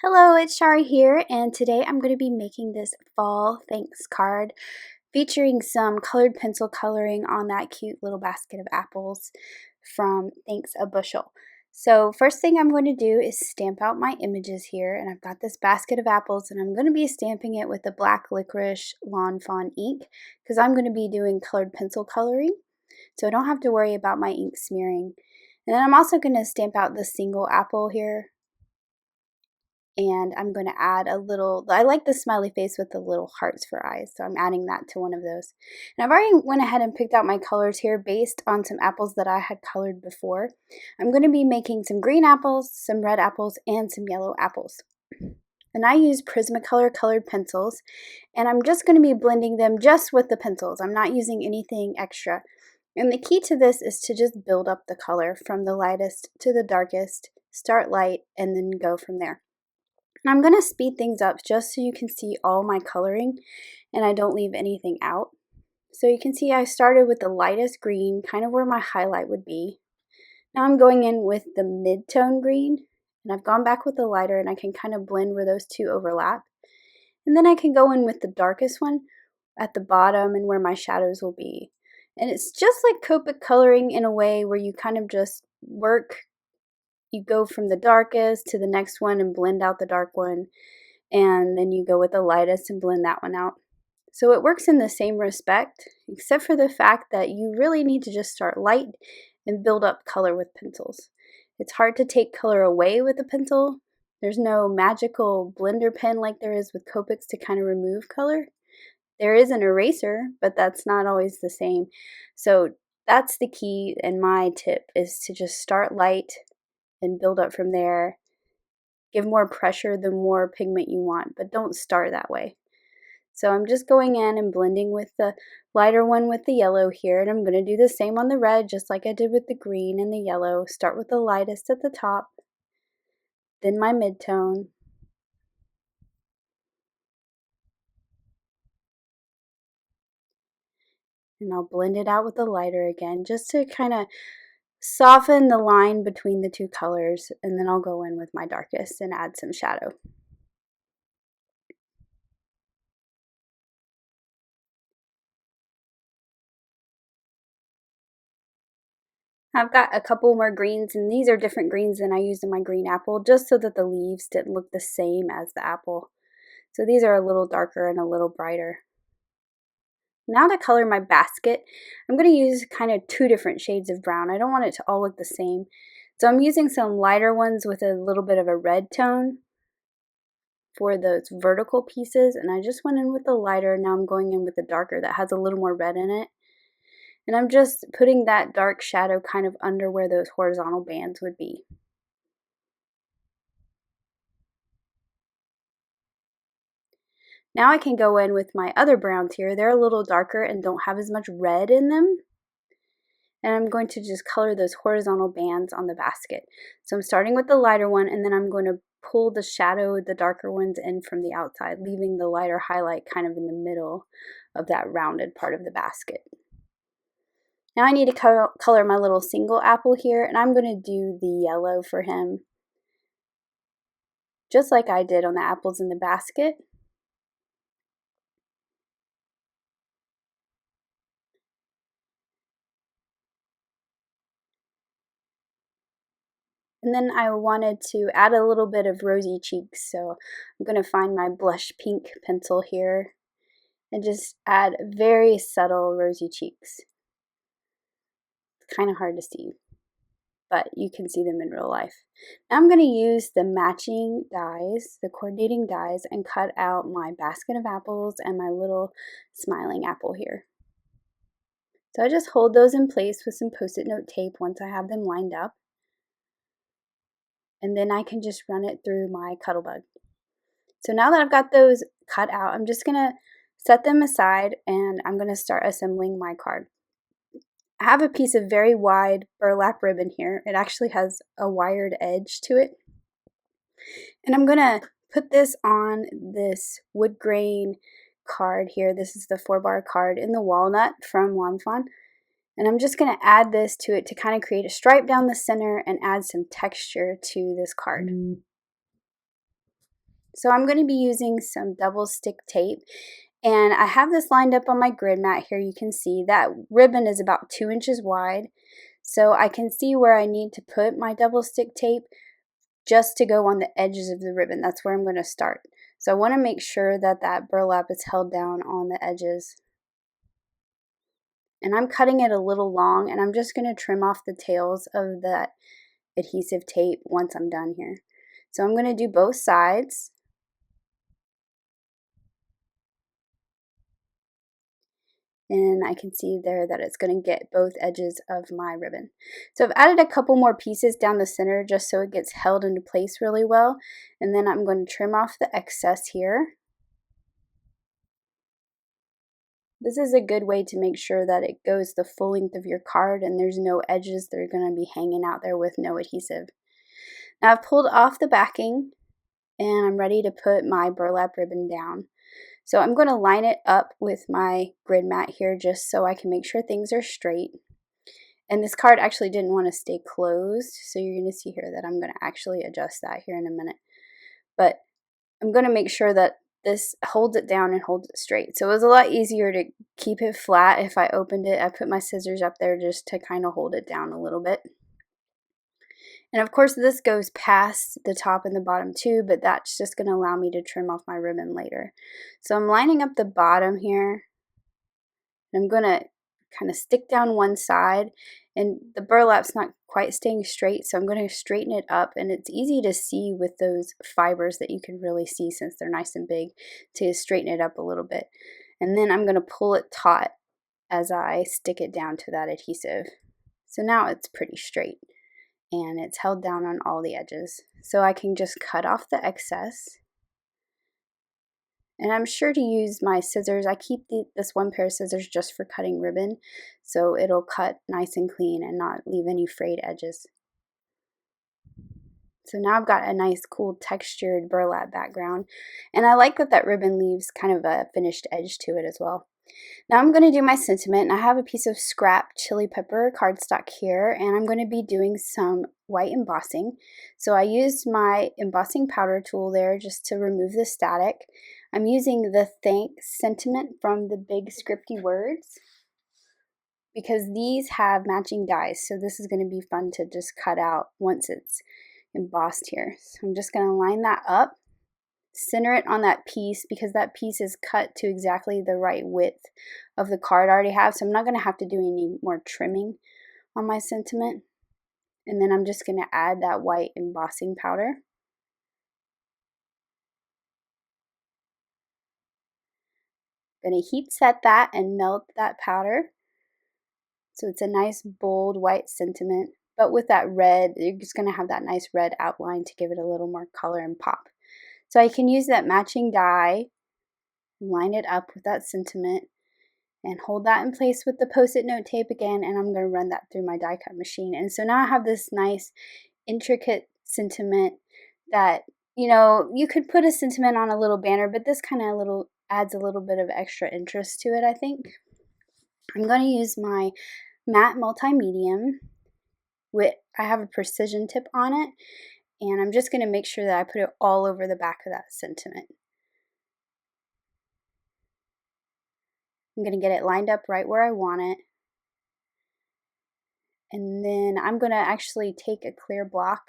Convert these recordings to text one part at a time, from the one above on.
Hello, it's Shari here, and today I'm going to be making this fall thanks card featuring some colored pencil coloring on that cute little basket of apples from Thanks a Bushel. So first thing I'm going to do is stamp out my images here, and I've got this basket of apples, and I'm going to be stamping it with the black licorice lawn fawn ink because I'm going to be doing colored pencil coloring, so I don't have to worry about my ink smearing. And then I'm also going to stamp out the single apple here. And I'm going to add a little, I like the smiley face with the little hearts for eyes, so I'm adding that to one of those. And I've already went ahead and picked out my colors here based on some apples that I had colored before. I'm going to be making some green apples, some red apples, and some yellow apples. And I use Prismacolor Colored pencils, and I'm just going to be blending them just with the pencils. I'm not using anything extra. And the key to this is to just build up the color from the lightest to the darkest, start light, and then go from there. I'm going to speed things up just so you can see all my coloring and I don't leave anything out. So you can see I started with the lightest green, kind of where my highlight would be. Now I'm going in with the mid-tone green, and I've gone back with the lighter, and I can kind of blend where those two overlap. And then I can go in with the darkest one at the bottom and where my shadows will be. And it's just like Copic coloring in a way where you kind of just work. You go from the darkest to the next one and blend out the dark one, and then you go with the lightest and blend that one out. So it works in the same respect, except for the fact that you really need to just start light and build up color with pencils. It's hard to take color away with a pencil. There's no magical blender pen like there is with Copics to kind of remove color. There is an eraser, but that's not always the same. So that's the key, and my tip is to just start light and build up from there. Give more pressure the more pigment you want, but don't start that way. So I'm just going in and blending with the lighter one with the yellow here, and I'm going to do the same on the red just like I did with the green and the yellow. Start with the lightest at the top, then my mid-tone, and I'll blend it out with the lighter again just to kind of soften the line between the two colors, and then I'll go in with my darkest and add some shadow. I've got a couple more greens, and these are different greens than I used in my green apple, just so that the leaves didn't look the same as the apple. So these are a little darker and a little brighter. Now to color my basket, I'm going to use kind of two different shades of brown. I don't want it to all look the same. So I'm using some lighter ones with a little bit of a red tone for those vertical pieces. And I just went in with the lighter. Now I'm going in with the darker that has a little more red in it. And I'm just putting that dark shadow kind of under where those horizontal bands would be. Now I can go in with my other browns here. They're a little darker and don't have as much red in them. And I'm going to just color those horizontal bands on the basket. So I'm starting with the lighter one, and then I'm going to pull the shadow, the darker ones in from the outside, leaving the lighter highlight kind of in the middle of that rounded part of the basket. Now I need to color my little single apple here, and I'm going to do the yellow for him, just like I did on the apples in the basket. And then I wanted to add a little bit of rosy cheeks, so I'm going to find my blush pink pencil here and just add very subtle rosy cheeks. It's kind of hard to see, but you can see them in real life. Now I'm going to use the matching dies, the coordinating dies, and cut out my basket of apples and my little smiling apple here. So I just hold those in place with some Post-it note tape once I have them lined up. And then I can just run it through my Cuttlebug. So now that I've got those cut out, I'm just going to set them aside, and I'm going to start assembling my card. I have a piece of very wide burlap ribbon here. It actually has a wired edge to it. And I'm going to put this on this wood grain card here. This is the 4-bar card in the Walnut from Fawn. And I'm just going to add this to it to kind of create a stripe down the center and add some texture to this card. So I'm going to be using some double stick tape, and I have this lined up on my grid mat here. You can see that ribbon is about 2 inches wide, so I can see where I need to put my double stick tape just to go on the edges of the ribbon. That's where I'm going to start. So I want to make sure that that burlap is held down on the edges. And I'm cutting it a little long, and I'm just going to trim off the tails of that adhesive tape once I'm done here. So I'm going to do both sides. And I can see there that it's going to get both edges of my ribbon. So I've added a couple more pieces down the center just so it gets held into place really well. And then I'm going to trim off the excess here. This is a good way to make sure that it goes the full length of your card and there's no edges that are going to be hanging out there with no adhesive. Now I've pulled off the backing and I'm ready to put my burlap ribbon down. So I'm going to line it up with my grid mat here just so I can make sure things are straight. And this card actually didn't want to stay closed, so you're going to see here that I'm going to actually adjust that here in a minute. But I'm going to make sure that this holds it down and holds it straight. So it was a lot easier to keep it flat if I opened it. I put my scissors up there just to kind of hold it down a little bit. And of course this goes past the top and the bottom too, but that's just going to allow me to trim off my ribbon later. So I'm lining up the bottom here. I'm going to kind of stick down one side, and the burlap's not quite staying straight, so I'm going to straighten it up, and it's easy to see with those fibers that you can really see since they're nice and big to straighten it up a little bit. And then I'm going to pull it taut as I stick it down to that adhesive. So now it's pretty straight and it's held down on all the edges. So I can just cut off the excess. And I'm sure to use my scissors. I keep this one pair of scissors just for cutting ribbon, so it'll cut nice and clean and not leave any frayed edges. So now I've got a nice cool textured burlap background, and I like that that ribbon leaves kind of a finished edge to it as well. Now I'm going to do my sentiment, and I have a piece of scrap chili pepper cardstock here, and I'm going to be doing some white embossing. So I used my embossing powder tool there just to remove the static. I'm using the thanks sentiment from the big Scripty words because these have matching dies, so this is going to be fun to just cut out once it's embossed here. So I'm just going to line that up, center it on that piece because that piece is cut to exactly the right width of the card I already have, so I'm not going to have to do any more trimming on my sentiment. And then I'm just going to add that white embossing powder. Going to heat set that and melt that powder. So it's a nice bold white sentiment, but with that red, you're just going to have that nice red outline to give it a little more color and pop. So I can use that matching die, line it up with that sentiment, and hold that in place with the Post-it note tape again, and I'm going to run that through my die cut machine. And so now I have this nice intricate sentiment that, you know, you could put a sentiment on a little banner, but this kind of adds a little bit of extra interest to it, I think. I'm going to use my matte multi-medium. I have a precision tip on it, and I'm just going to make sure that I put it all over the back of that sentiment. I'm going to get it lined up right where I want it. And then I'm going to actually take a clear block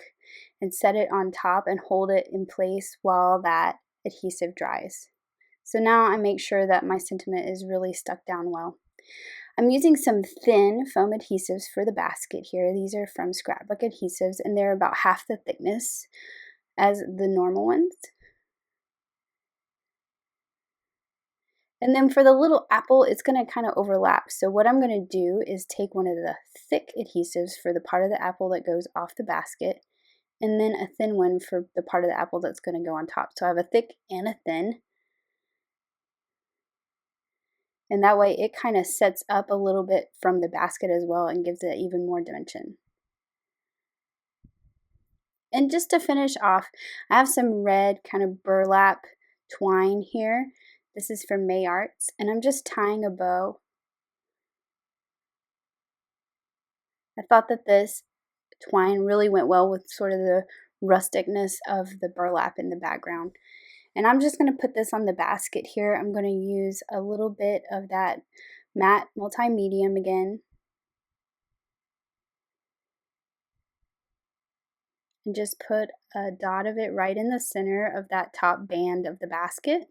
and set it on top and hold it in place while that adhesive dries. So now I make sure that my sentiment is really stuck down well. I'm using some thin foam adhesives for the basket here. These are from Scrapbook Adhesives, and they're about half the thickness as the normal ones. And then for the little apple, it's going to kind of overlap. So what I'm going to do is take one of the thick adhesives for the part of the apple that goes off the basket, and then a thin one for the part of the apple that's going to go on top. So I have a thick and a thin. And that way it kind of sets up a little bit from the basket as well and gives it even more dimension. And just to finish off, I have some red kind of burlap twine here. This is from May Arts, and I'm just tying a bow. I thought that this twine really went well with sort of the rusticness of the burlap in the background. And I'm just going to put this on the basket here. I'm going to use a little bit of that matte multi-medium again. And just put a dot of it right in the center of that top band of the basket.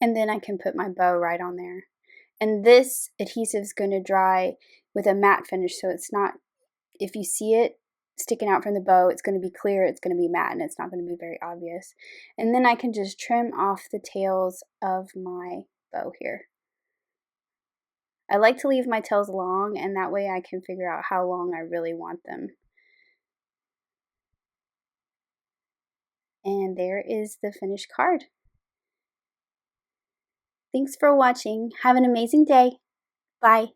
And then I can put my bow right on there. And this adhesive is going to dry with a matte finish, so it's not, if you see it sticking out from the bow, it's going to be clear, it's going to be matte, and it's not going to be very obvious. And then I can just trim off the tails of my bow here. I like to leave my tails long, and that way I can figure out how long I really want them. And there is the finished card. Thanks for watching. Have an amazing day. Bye.